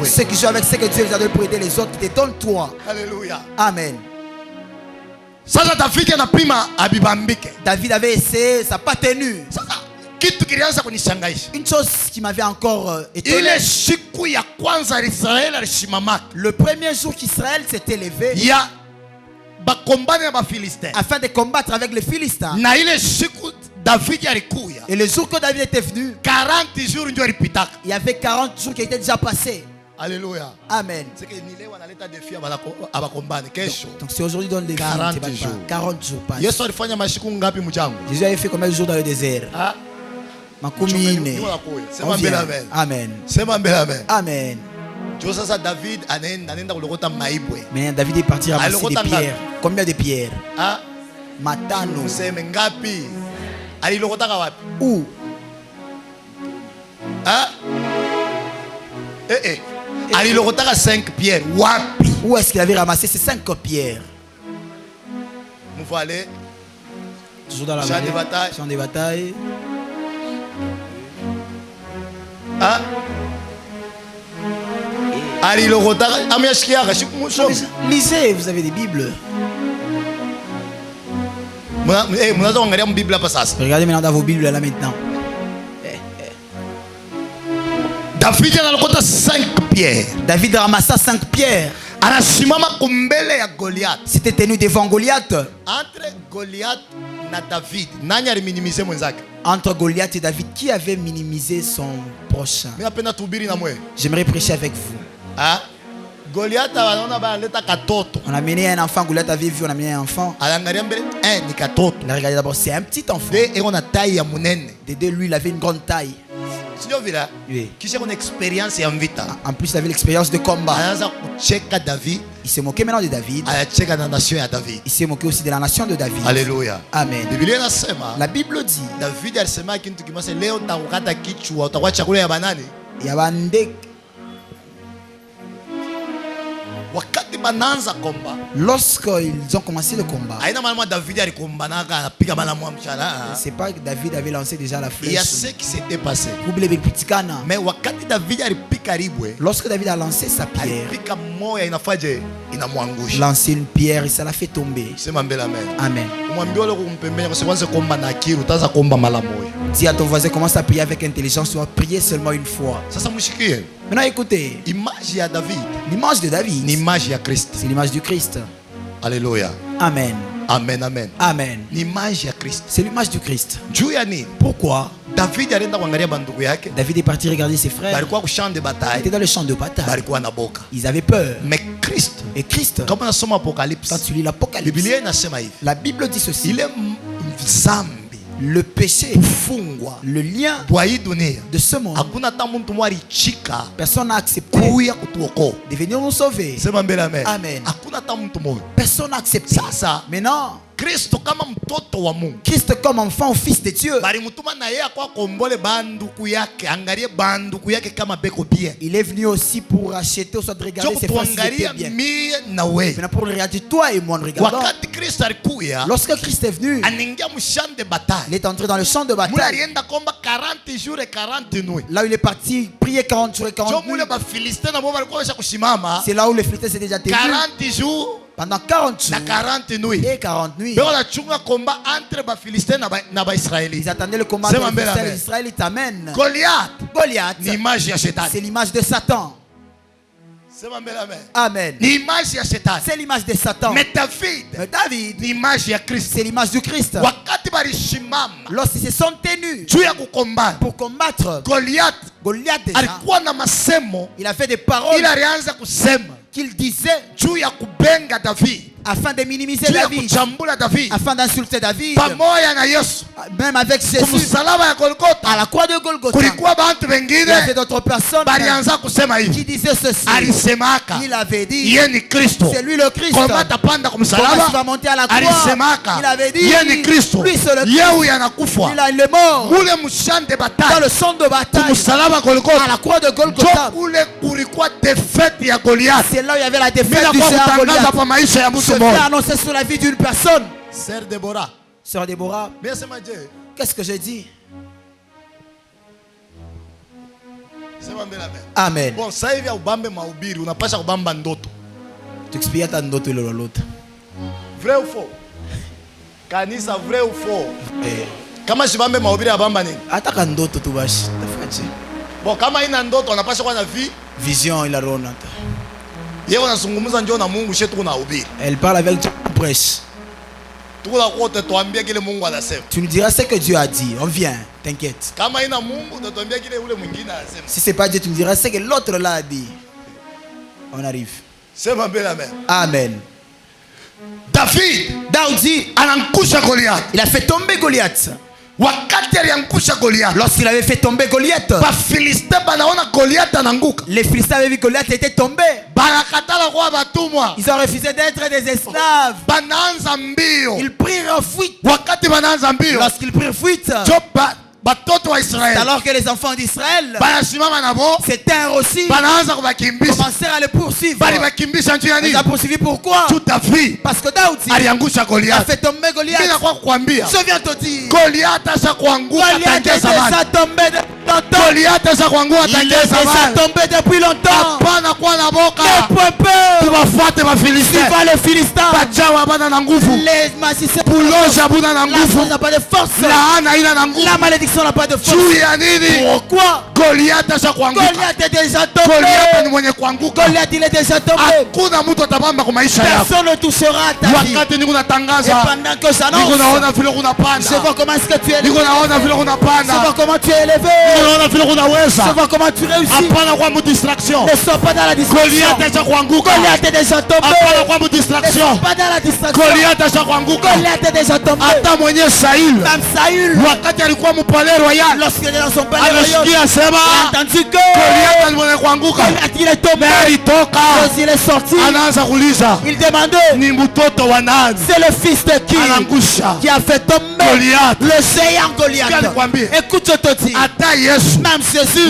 ceux qui jouent avec ce que Dieu vous a donné pour aider les autres qui te donnent toi. Alléluia. Amen. David avait essayé, ça n'a pas tenu. Une chose qui m'avait encore étonné, le premier jour qu'Israël s'était levé afin de combattre avec les Philistins, et le jour que David était venu, il y avait 40 jours qui étaient déjà passés. Alléluia. Amen. Donc c'est aujourd'hui dans les 40 jours passent. Jésus avait fait combien de jours dans le désert? Amen. Amen. Mais David est parti ramasser des pierres. Combien de pierres? Matano. Où? Où est-ce qu'il avait ramassé ces 5 pierres? Toujours dans la champ de bataille. Lisez, vous avez des Bibles. Regardez maintenant dans vos Bibles là maintenant. David ramassa 5 pierres. C'était tenu devant Goliath. Entre Goliath et David, qui avait minimisé son prochain? J'aimerais prêcher avec vous. On a mené un enfant, Goliath avait vu, on a mené un enfant. Il a regardé d'abord, c'est un petit enfant. De deux, lui, il avait une grande taille. Oui. En plus, il avait l'expérience de combat. Il s'est moqué maintenant de David. Il s'est moqué aussi de la nation de David. Alléluia. Amen. La Bible dit, il y a lorsqu'ils ont commencé le combat, c'est pas que David avait lancé déjà la flèche. Il y a ce qui s'était passé. Mais lorsque David a lancé sa pierre, lancé une pierre et ça l'a fait tomber. Amen. Dis à ton voisin, commence à prier avec intelligence, tu vas prier seulement une fois. Maintenant écoutez, l'image de David, c'est l'image du Christ. Alléluia. Amen. Amen, amen. Amen. C'est l'image du Christ. Pourquoi? David est parti regarder ses frères. Ils étaient dans le champ de bataille. Ils avaient peur. Mais Christ, et Christ, quand tu lis l'Apocalypse, la Bible dit ceci: le péché, le lien de ce monde. Personne n'a accepté de venir nous sauver. Amen. Personne n'a accepté. Mais non, Kristo kama mtoto wa Mungu, Christ comme enfant, fils de Dieu, il est venu aussi pour racheter, ou soit de regarder ses frères s'ils étaient bien. Maintenant pour le regarder, toi et moi, nous regardons. Lorsque Christ est venu, il est entré dans le champ de bataille. Là où il est parti prier 40 jours et 40 nuits. C'est là où les Philistins s'étaient déjà tenus. 40 jours pendant 40 jours et 40 nuits. Ils attendaient le combat entre les Israélites. Amen. Goliath, c'est l'image de Satan. Amen. C'est l'image de Satan. Mais David, c'est l'image du Christ. Lorsqu'ils se sont tenus pour combattre Goliath déjà, il a fait des paroles qu'il disait afin de minimiser David, afin d'insulter David. Même avec Jésus, à la croix de Golgotha, il y avait d'autres personnes qui disaient ceci. Il avait dit, c'est lui le Christ. Comment tu vas monter à la croix? Il avait dit, lui c'est le Christ. Il est mort dans le champ de bataille, à la croix de Golgotha. C'est là où il y avait la défaite du géant Goliath. Je vais annoncer sur la vie d'une personne. Sœur Déborah, qu'est-ce que j'ai dit? Amen. Bon, ça y est, tu expliques ta ndoto l'autre. Vrai ou faux? Kanisa vrai ou faux? Kama shibambe mahubiri ya bamba nini? Ataka ndoto tu bashi. Tafaje. Bon, kama ina ndoto unapaswa kuwa na vision ila rona. Elle parle avec Dieu en prêche. Tu nous diras ce que Dieu a dit. On vient, t'inquiète. Si ce n'est pas Dieu, tu nous diras ce que l'autre là a dit. On arrive. Amen. David, il a fait tomber Goliath. Lorsqu'il avait fait tomber Goliath, les Philistins avaient vu que Goliath était tombé. Ils ont refusé d'être des esclaves. Ils prirent fuite. Lorsqu'ils prirent fuite, alors que les enfants d'Israël s'éteinrent aussi, commencèrent à le poursuivre. Ils ont poursuivi pourquoi? Parce que Daoud a fait tomber Goliath. Je viens te dire, Goliath est déjà tombé depuis longtemps. Ne point peur. Suivant les Philistins. Les massifs n'a pas de force. La malédiction n'a pas de force. Pourquoi? Goliath est déjà tombé. Goliath il est déjà tombé. Personne ne touchera à ta vie. Et pendant que j'annonce, je vois comment est-ce que tu es élevé. Je vois comment tu es élevé. Je vois comment tu réussis. Ne sois pas dans la distraction. Goliath est déjà tombé. Ne sois pas dans la distraction. Goliath est déjà tombé. Même Saül, lorsqu'il est dans son palais royal, il a entendu que Goliath il est tombé. Quand il est sorti, il demandait, c'est le fils de qui a fait tomber le géant Goliath. Écoute, je te dis, même Jésus,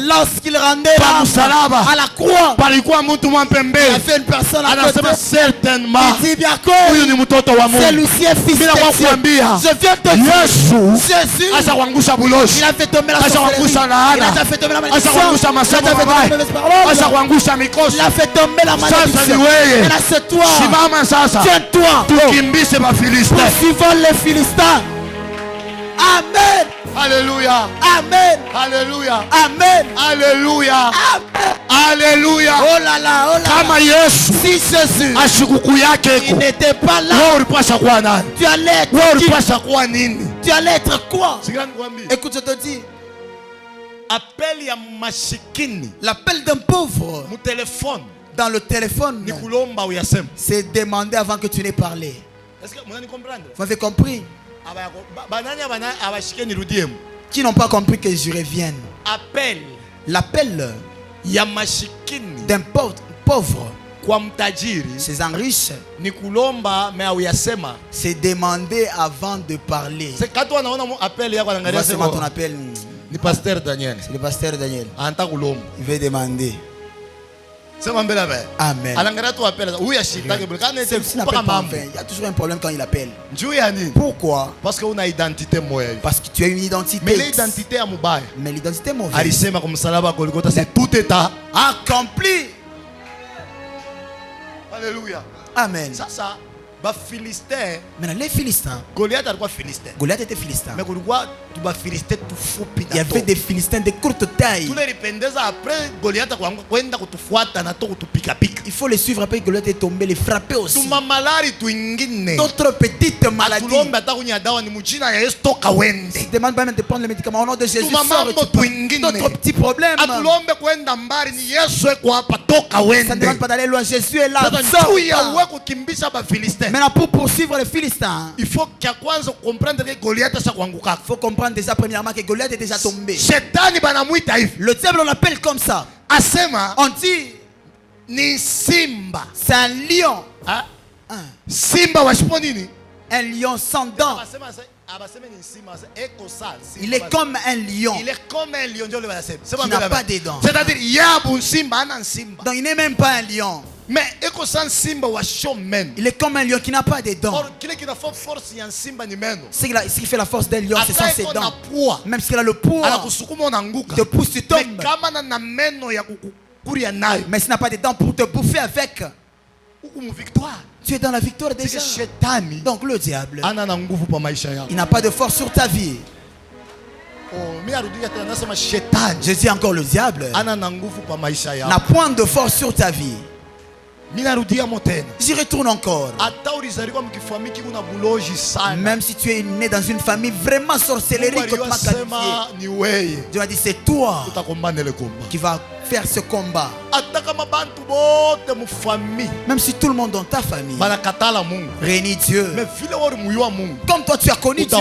lorsqu'il rendait à la croix, il a fait une personne à côté. Il dit bien que c'est Lucien fils de Dieu. Je viens te dire, Jésus, il a fait tomber la sorcellerie, il a fait tomber la malédiction, il a fait tomber la malédiction. Et là c'est toi, tiens-toi, poursuivons les Philistins. Amen. Alléluia. Amen. Alléluia. Amen. Alléluia. Amen. Alléluia. Oh là là, oh là. Kama Yesu Si Jésus il n'était pas là, tu allais être qui? Tu allais être quoi? Écoute, je te dis, appel ya mashikini, l'appel d'un pauvre mon téléphone, dans le téléphone, c'est demander avant que tu n'aies parlé. Est-ce que vous avez compris? Vous avez compris? qui n'ont pas compris que je revienne. L'appel d'un pauvre, ces riches, c'est demander avant de parler. C'est quand on appelle, Voici ton appel. le pasteur Daniel. C'est le pasteur Daniel. Il veut demander. Amen. Il y a toujours un problème quand il appelle. Pourquoi? Parce qu'on a identité. Parce que tu as une identité. Mais l'identité est mauvaise. Mais l'identité est mauvaise. Tout est accompli. Alléluia. Amen. Ça. Maintenant, les Philistins. Goliath était Philistin. Mais il y avait des Philistins de courte taille. Il faut les suivre après que Goliath est tombé, les frapper aussi. D'autres petites maladies. Si tu demandes pas même de prendre les médicaments au nom de Jésus, d'autres petits problèmes. Ça ne demande pas d'aller loin. Jésus est là. Maintenant, pour poursuivre les Philistins, il faut comprendre que Goliath il faut comprendre déjà premièrement que Goliath est déjà tombé. Le diable on l'appelle comme ça. On dit c'est un lion. Un lion sans dents. Il est comme un lion. Qui n'a pas de dents. Donc il n'est même pas un lion. Mais il est comme un lion qui n'a pas de dents. Ce qui fait la force d'un lion, ce sont ses dents. Même s'il a le poids, te pousse, tu tombes. Mais s'il n'a pas de dents pour te bouffer avec, tu es dans la victoire déjà. Donc le diable, il n'a pas de force sur ta vie. Je dis encore, le diable n'a point de force sur ta vie. J'y retourne encore. Même si tu es né dans une famille vraiment sorcellerie, Dieu m'a dit c'est toi qui vas faire ce combat. Même si tout le monde dans ta famille réunit Dieu, comme toi tu as connu Dieu,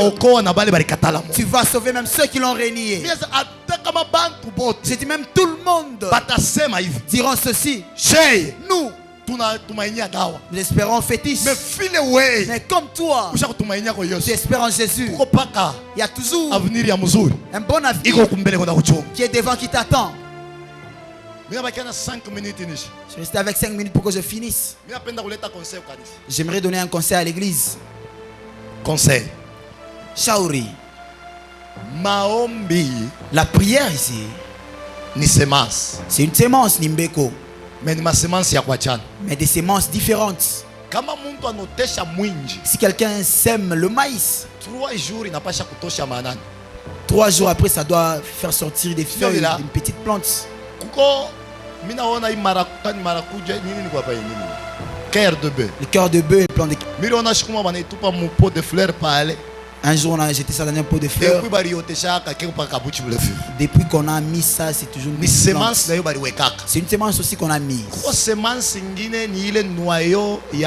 tu vas sauver même ceux qui l'ont régné. J'ai dit même tout le monde diront ceci. Nous espérons fétiche. Mais comme toi, tu espères en Jésus. Il y a toujours un bon avenir qui est devant, qui t'attend. Je reste avec 5 minutes pour que je finisse. J'aimerais donner un conseil à l'église. Conseil. Shauri. La prière ici, c'est une sémence, Nimbeko. Mais des semences différentes. Si quelqu'un sème le maïs, 3 jours après, ça doit faire sortir des feuilles d'une petite plante. Cœur de bœuf. Le cœur de bœuf est plein de... Un jour, on a jeté ça dans un pot de fleurs. Depuis qu'on a mis ça, c'est toujours une plante. C'est une semence aussi qu'on a mise. Il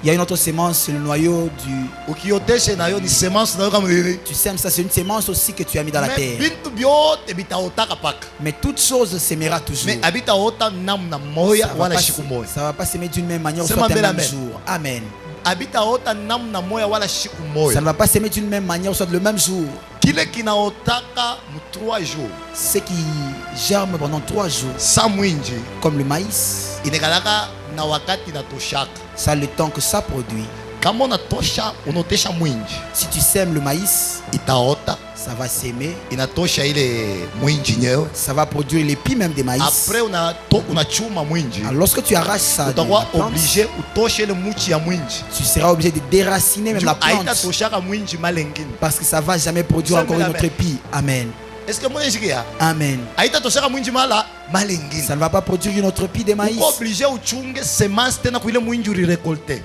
y a une autre semence, c'est le noyau du... Tu sèmes ça, c'est une semence aussi que tu as mis dans la terre. Mais toute chose s'aimera toujours. Ça ne va pas s'aimer d'une même manière au même jour. Amen. Ça ne va pas s'aimer d'une même manière, soit le même jour. Ce qui germe pendant 3 jours, comme le maïs, ça a le temps que ça produit. Si tu sèmes le maïs, ça va s'aimer. Ça va produire l'épi même des maïs. Alors, lorsque tu arraches ça, tu seras obligé de déraciner même la plante. Parce que ça ne va jamais produire encore une autre épi. Amen. Amen. Ça ne va pas produire une autre épi de maïs.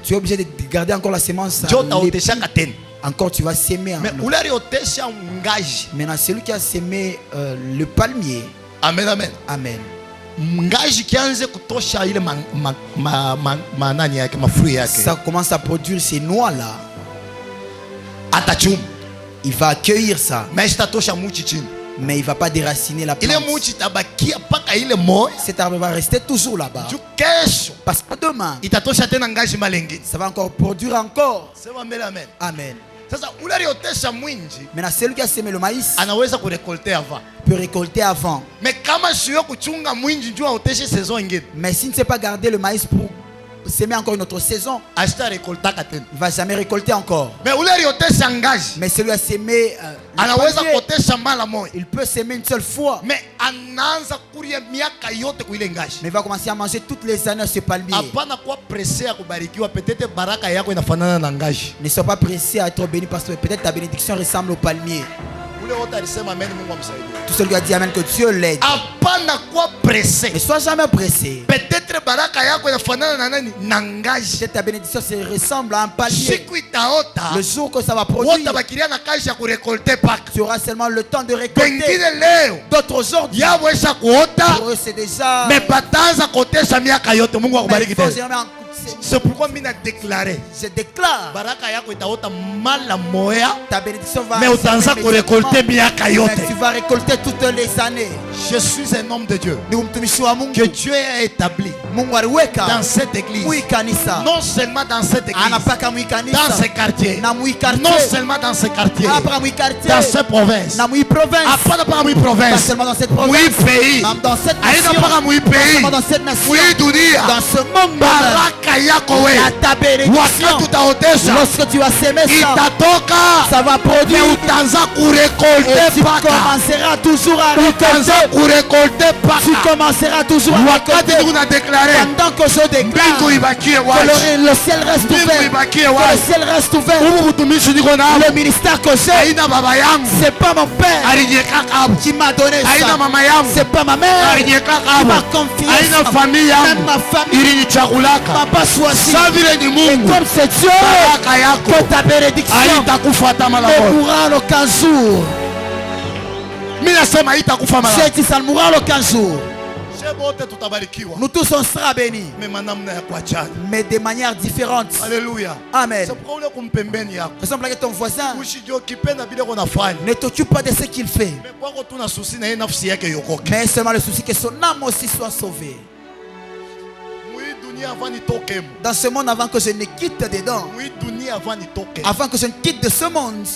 Tu es obligé de garder encore la semence. Encore tu vas s'aimer. Maintenant, celui qui a sémé le palmier. Amen, amen. Amen. Ça commence à produire ces noix là. il va accueillir ça. Mais Mais il ne va pas déraciner la plante. Cet arbre va rester toujours là-bas. Parce que demain, ça va encore produire encore. Amen. Maintenant, celui qui a semé le maïs peut récolter avant. Mais s'il ne sait pas garder le maïs pour s'aimer encore une autre saison, il ne va jamais récolter encore. Mais celui qui a semé il peut s'aimer une seule fois. Mais il va commencer à manger toutes les années ce palmier. Ne sois pas pressé à être béni parce que peut-être ta bénédiction ressemble au palmier. Tout celui qui a dit amen, que Dieu l'aide. Ne sois jamais pressé. Peut-être ta bénédiction se ressemble à un palmier. Le jour que ça va produire, tu auras seulement le temps de récolter. D'autres aujourd'hui, pour eux c'est déjà. Mais c'est pourquoi je déclaré. Je déclare. Ta bénédiction va. Mais tu vas récolter toutes les années. Je suis un homme de Dieu. Que Dieu a établi dans cette église. Non seulement dans cette église. Dans ce quartier. Non seulement dans ce quartier. Dans cette province. Pas seulement dans cette province. Dans cette nation. Dans cette nation. Dans ce monde. Ta bénédiction, lorsque tu vas s'aimer ça va produire. Tu commenceras toujours à récolter. Tu commenceras toujours à récolter. Pendant que je déclare que le ciel reste ouvert. Que le ciel reste ouvert. Le ministère que j'ai, c'est pas mon père qui m'a donné ça. C'est pas ma mère qui m'a confié ça. Même ma famille m'a pas choisi. Et comme c'est Dieu, que ta bénédiction ne mourra le 15 jours. J'ai dit ça ne mourra le 15 jours. Nous tous on sera bénis. Mais de manière différente. Alléluia. Amen. Ressemble à ton voisin. Ne t'occupe pas de ce qu'il fait. Mais seulement le souci que son âme aussi soit sauvée. Dans ce monde, avant que je ne quitte dedans, avant que je ne quitte de ce monde,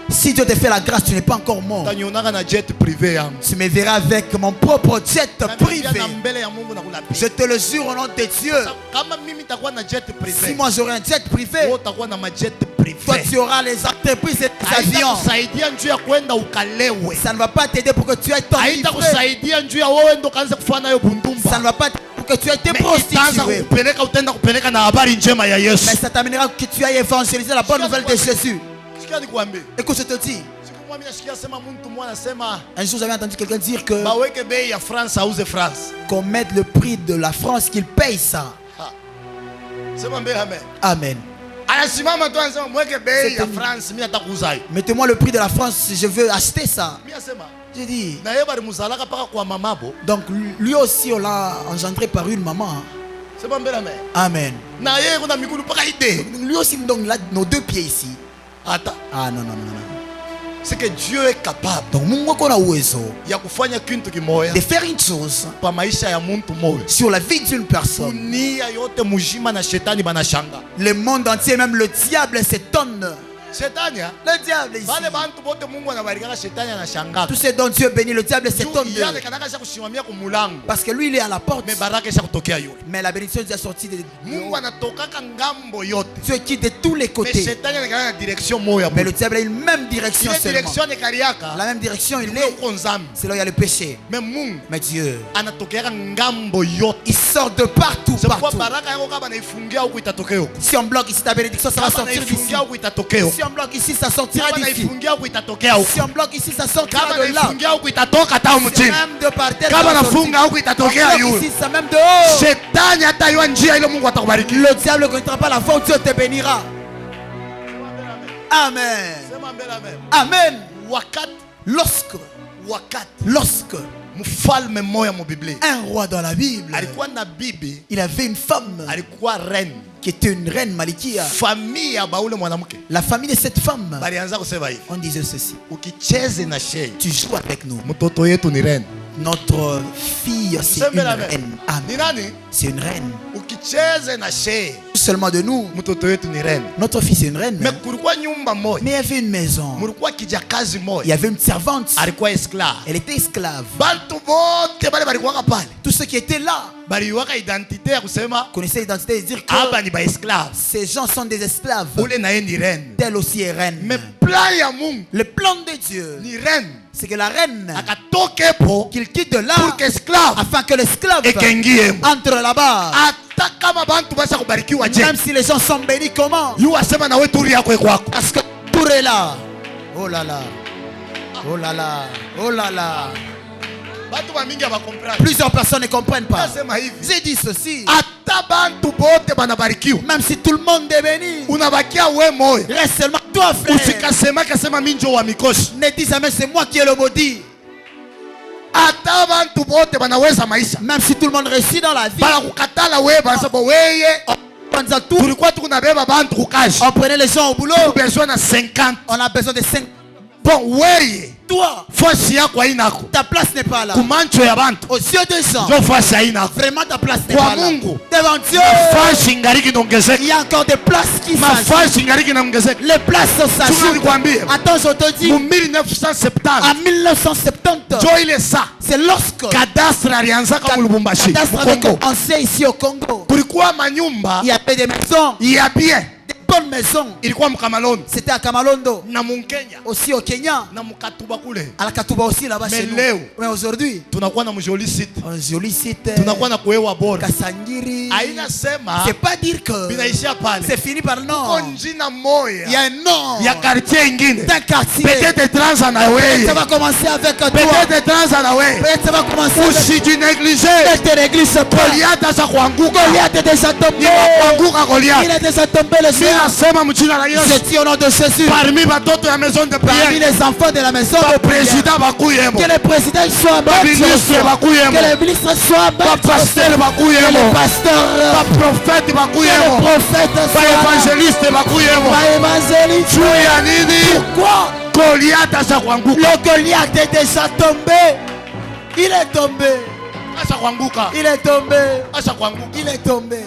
si Dieu te fait la grâce, tu n'es pas encore mort. Tu me verras avec mon propre jet privé. Je te le jure au nom de Dieu. Si moi j'aurai un jet privé, toi tu auras les entreprises et les avions. Ça ne va pas t'aider pour que tu aies ton livre. Ça ne va pas pour que tu aies été prostitué. Mais ça t'amènera que tu ailles évangéliser la bonne nouvelle de Jésus. Écoute, je te dis. Un jour j'avais entendu quelqu'un dire que qu'on mette le prix de la France, qu'il paye ça. Amen. Mettez-moi le prix de la France, je veux acheter ça. J'ai dit. Donc lui aussi on l'a engendré par une maman. Amen. Lui aussi donc il a nos deux pieds ici. Ah non. C'est que Dieu est capable de faire une chose sur la vie d'une personne. Le monde entier, même le diable s'étonne. Le diable ici. Tout ce dont Dieu bénit, le diable s'étonne. Parce que lui il est à la porte. Mais la bénédiction est sortie de Dieu qui de tous les côtés. Mais le diable a une même direction seulement. La même direction il est. C'est là où il y a le péché. Mais Dieu, il sort de partout. Si on bloque ici ta bénédiction, ça va sortir d'ici. Si on bloque ici, ça sortira d'ici. Si on bloque ici, ça sortira de là. C'est même de par terre. Ici, c'est même dehors. Le diable ne connaîtra pas la fois où Dieu te bénira. Amen. Amen. Lorsque Un roi dans la Bible. Il avait une femme qui était une reine Malikia. La famille de cette femme, on disait ceci: tu joues avec nous. Notre fille, c'est une reine. Amen. C'est une reine. Seulement de nous. Notre fille, c'est une reine. Mais il y avait une maison. Il y avait une servante. Elle était esclave. Tous ceux qui étaient là connaissaient l'identité et dire que ces gens sont des esclaves. Telle aussi est reine. Le plan de Dieu, c'est que la reine qu'il quitte de là afin que l'esclave entre là-bas. Même si les gens sont bénis, comment? Parce que tout est là. Oh là là. Oh là là. Oh là là. Plusieurs personnes ne comprennent pas. J'ai dit ceci: même si tout le monde est béni, reste seulement toi, frère. Ne dis jamais c'est moi qui ai le maudit. Même si tout le monde réussit dans la vie, on prenait les gens au boulot. On a besoin de 5. Bon, toi, ta place n'est pas là. Aux yeux des gens, vraiment ta place n'est pas là. Devant Dieu, il y a encore des places qui s'ajoutent. Les places s'ajoutent. Attends, je te dis, en 1970, c'est lorsque Cadastre avait commencé ici au Congo. Il y avait des maisons. Bonne maison. C'était à Kamalondo. Aussi au Kenya. À la Katuba aussi là-bas chez nous. Mais aujourd'hui, un joli site. Kasangiri. C'est pas dire que c'est fini par non. Il y a un nom d'un quartier. Peut-être ça va commencer avec toi. Peut-être ça va commencer avec si tu négliges. Goliath est déjà tombé. Il est déjà tombé le soir. Je dis au nom de Jésus, parmi les enfants de la maison de prière, que le président soit mort, que le ministre soit mort, que le pasteur, que le prophète soit évangéliste. Pourquoi? Le Goliath est déjà tombé. Il est tombé. Il est tombé. Il est tombé.